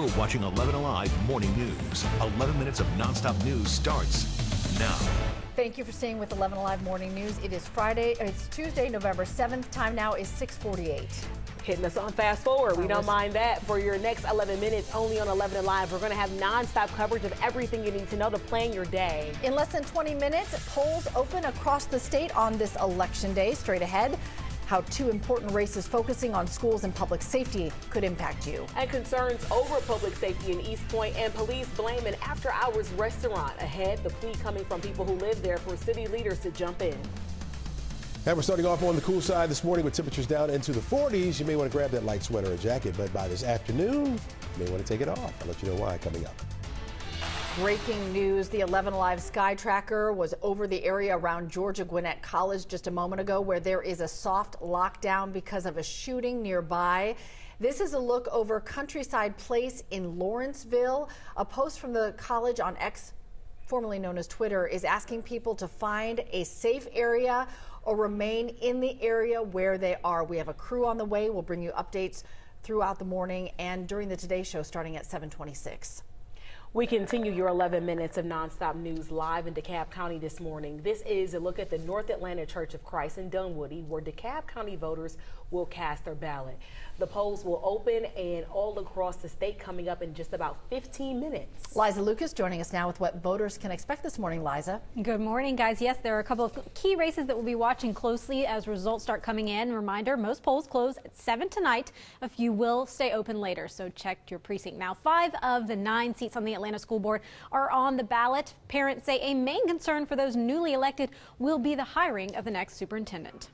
You're watching 11 Alive Morning News. 11 minutes of nonstop news starts now. Thank you for staying with 11 Alive Morning News. It is Friday. It's Tuesday, November 7th. Time now is 6:48. Hitting us on fast forward. We don't mind that. For your next 11 minutes, only on 11 Alive, we're going to have nonstop coverage of everything you need to know to plan your day. In less than 20 minutes, polls open across the state on this election day. Straight ahead, how two important races focusing on schools and public safety could impact you. And concerns over public safety in East Point, and police blame an after-hours restaurant. Ahead, the plea coming from people who live there for city leaders to jump in. And we're starting off on the cool side this morning with temperatures down into the 40s. You may want to grab that light sweater or jacket, but by this afternoon, you may want to take it off. I'll let you know why coming up. Breaking news, the 11 Alive Sky Tracker was over the area around Georgia Gwinnett College just a moment ago, where there is a soft lockdown because of a shooting nearby. This is a look over Countryside Place in Lawrenceville. A post from the college on X, formerly known as Twitter, is asking people to find a safe area or remain in the area where they are. We have a crew on the way. We'll bring you updates throughout the morning and during the Today Show starting at 7:26. We continue your 11 minutes of nonstop news live in DeKalb County this morning. This is a look at the North Atlanta Church of Christ in Dunwoody, where DeKalb County voters will cast their ballot. The polls will open and all across the state coming up in just about 15 minutes. Liza Lucas joining us now with what voters can expect this morning. Liza. Good morning, guys. Yes, there are a couple of key races that we'll be watching closely as results start coming in. Reminder, most polls close at 7 tonight. A few will stay open later, so check your precinct. Now, 5 of the 9 seats on the Atlanta School Board are on the ballot. Parents say a main concern for those newly elected will be the hiring of the next superintendent.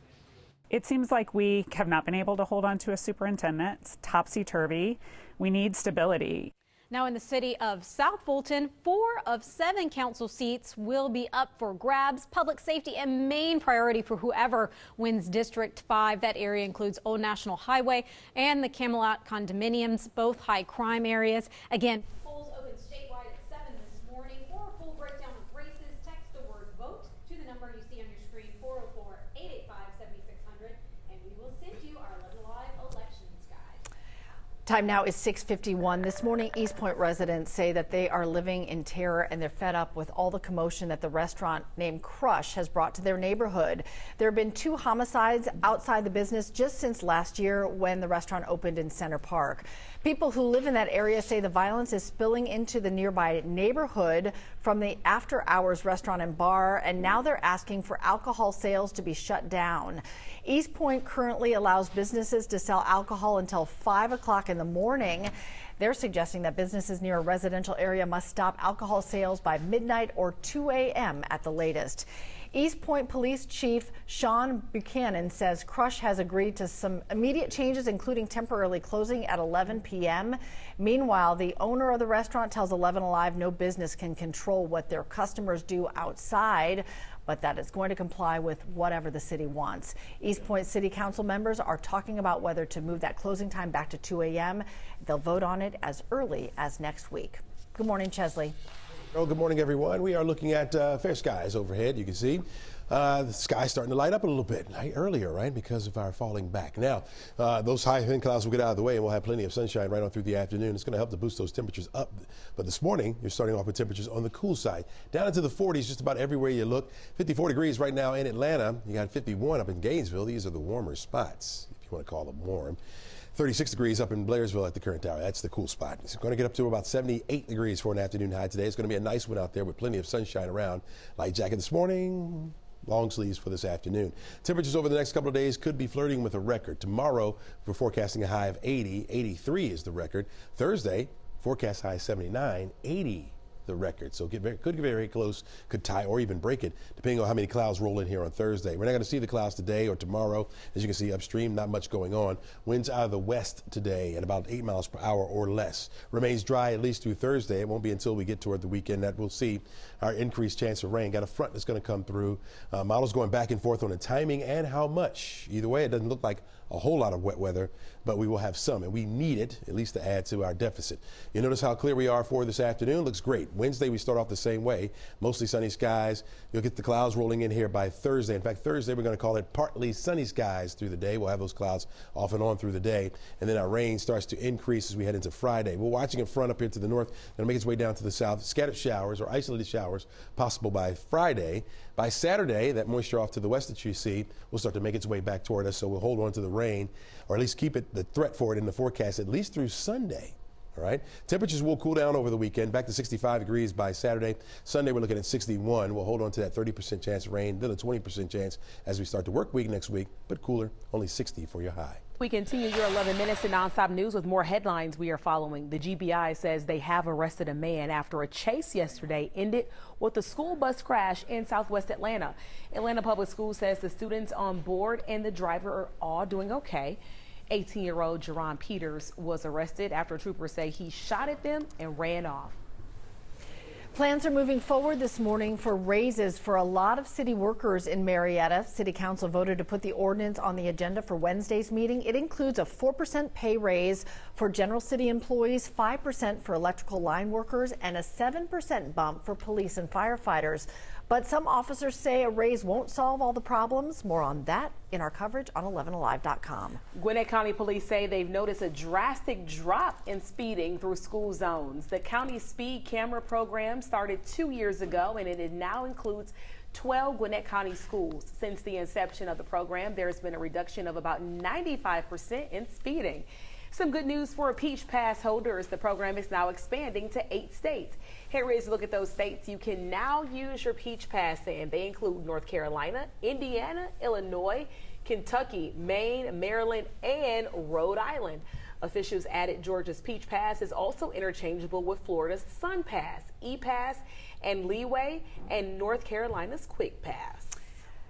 It seems like we have not been able to hold on to a superintendent. It's topsy-turvy. We need stability. Now in the city of South Fulton, 4 of 7 council seats will be up for grabs. Public safety a main priority for whoever wins District 5. That area includes Old National Highway and the Camelot condominiums, both high crime areas. Again, polls open statewide at 7 this morning. For a full breakdown of races, text the word VOTE to the number you see on your screen, 404-885-7600, and we will send you our 11 Live Elections Guide. Time now is 6:51. This morning, East Point residents say that they are living in terror and they're fed up with all the commotion that the restaurant named Crush has brought to their neighborhood. There have been 2 homicides outside the business just since last year when the restaurant opened in Center Park. People who live in that area say the violence is spilling into the nearby neighborhood from the after-hours restaurant and bar, and now they're asking for alcohol sales to be shut down. East Point currently allows businesses to sell alcohol until 5 o'clock in the morning. They're suggesting that businesses near a residential area must stop alcohol sales by midnight or 2 a.m. at the latest. East Point Police Chief Sean Buchanan says Crush has agreed to some immediate changes, including temporarily closing at 11 p.m. Meanwhile, the owner of the restaurant tells 11 Alive no business can control what their customers do outside, but that it's going to comply with whatever the city wants. East Point City Council members are talking about whether to move that closing time back to 2 a.m. They'll vote on it as early as next week. Good morning, Chesley. Well, good morning, everyone. We are looking at fair skies overhead. You can see the sky starting to light up a little bit earlier, right, because of our falling back. Now, those high thin clouds will get out of the way, and we'll have plenty of sunshine right on through the afternoon. It's going to help to boost those temperatures up. But this morning, you're starting off with temperatures on the cool side, down into the 40s just about everywhere you look. 54 degrees right now in Atlanta. You got 51 up in Gainesville. These are the warmer spots, if you want to call them warm. 36 degrees up in Blairsville at the current hour. That's the cool spot. It's going to get up to about 78 degrees for an afternoon high today. It's going to be a nice one out there with plenty of sunshine around. Light jacket this morning, long sleeves for this afternoon. Temperatures over the next couple of days could be flirting with a record. Tomorrow, we're forecasting a high of 80. 83 is the record. Thursday, forecast high 79. 80 the record. So could get very close, could tie or even break it, depending on how many clouds roll in here on Thursday. We're not going to see the clouds today or tomorrow. As you can see upstream, not much going on. Winds out of the west today at about 8 miles per hour or less. Remains dry at least through Thursday. It won't be until we get toward the weekend that we'll see our increased chance of rain. Got a front that's going to come through. Models going back and forth on the timing and how much. Either way, it doesn't look like a whole lot of wet weather, but we will have some, and we need it at least to add to our deficit. You notice how clear we are for this afternoon. Looks great. Wednesday we start off the same way, mostly sunny skies. You'll get the clouds rolling in here by Thursday. In fact, Thursday we're going to call it partly sunny skies through the day. We'll have those clouds off and on through the day, and then our rain starts to increase as we head into Friday. We're watching a front up here to the north, going to make its way down to the south. Scattered showers or isolated showers possible by Friday. By Saturday, that moisture off to the west that you see will start to make its way back toward us, so we'll hold on to the rain, or at least keep it the threat for it in the forecast at least through Sunday. All right. Temperatures will cool down over the weekend, back to 65 degrees by Saturday. Sunday, we're looking at 61. We'll hold on to that 30% chance of rain, then a 20% chance as we start the work week next week, but cooler, only 60 for your high. We continue your 11 minutes of nonstop news with more headlines we are following. The GBI says they have arrested a man after a chase yesterday ended with a school bus crash in southwest Atlanta. Atlanta Public Schools says the students on board and the driver are all doing okay. 18-year-old Jerron Peters was arrested after troopers say he shot at them and ran off. Plans are moving forward this morning for raises for a lot of city workers in Marietta. City Council voted to put the ordinance on the agenda for Wednesday's meeting. It includes a 4% pay raise for general city employees, 5% for electrical line workers, and a 7% bump for police and firefighters. But some officers say a raise won't solve all the problems. More on that in our coverage on 11alive.com. Gwinnett County Police say they've noticed a drastic drop in speeding through school zones. The county speed camera program started 2 years ago, and it now includes 12 Gwinnett County schools. Since the inception of the program, there's been a reduction of about 95% in speeding. Some good news for Peach Pass holders. The program is now expanding to 8 states. Here is a look at those states you can now use your Peach Pass in. They include North Carolina, Indiana, Illinois, Kentucky, Maine, Maryland, and Rhode Island. Officials added Georgia's Peach Pass is also interchangeable with Florida's Sun Pass, E-Pass, and Leeway, and North Carolina's Quick Pass.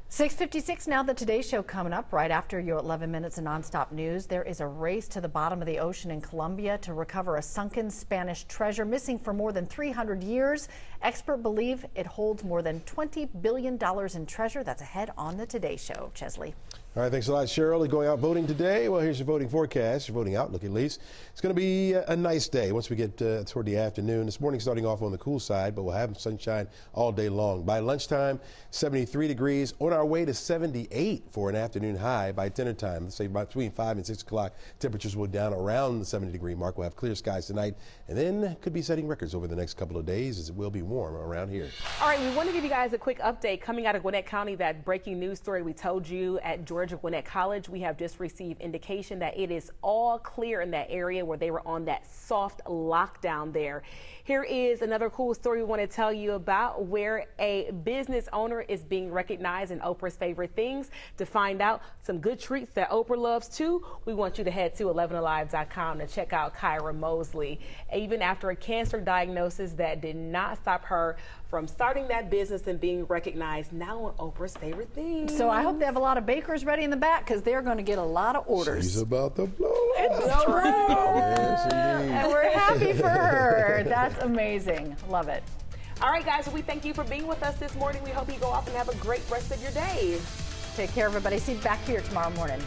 6:56 now. The Today Show coming up right after your 11 minutes of nonstop news. There is a race to the bottom of the ocean in Colombia to recover a sunken Spanish treasure missing for more than 300 years. Experts believe it holds more than $20 billion in treasure. That's ahead on the Today Show. Chesley. All right, thanks a lot, Cheryl. Going out voting today. Well, here's your voting forecast, your voting outlook at least. It's going to be a nice day once we get toward the afternoon. This morning starting off on the cool side, but we'll have sunshine all day long. By lunchtime, 73 degrees, on our way to 78 for an afternoon high by dinner time. Let's say about between 5 and 6 o'clock, temperatures will down around the 70-degree mark. We'll have clear skies tonight, and then could be setting records over the next couple of days as it will be warm around here. All right, we want to give you guys a quick update coming out of Gwinnett County. That breaking news story we told you at Georgia Gwinnett College. We have just received indication that it is all clear in that area where they were on that soft lockdown there. Here is another cool story we want to tell you about, where a business owner is being recognized in Oprah's favorite things. To find out some good treats that Oprah loves too, we want you to head to 11alive.com to check out Kyra Mosley. Even after a cancer diagnosis that did not stop her from starting that business and being recognized, now on Oprah's favorite things. So I hope they have a lot of bakers ready in the back, because they're going to get a lot of orders. She's about to blow up. It's true. Yes, indeed. And we're happy for her. That's amazing. Love it. All right, guys, so we thank you for being with us this morning. We hope you go off and have a great rest of your day. Take care, everybody. See you back here tomorrow morning.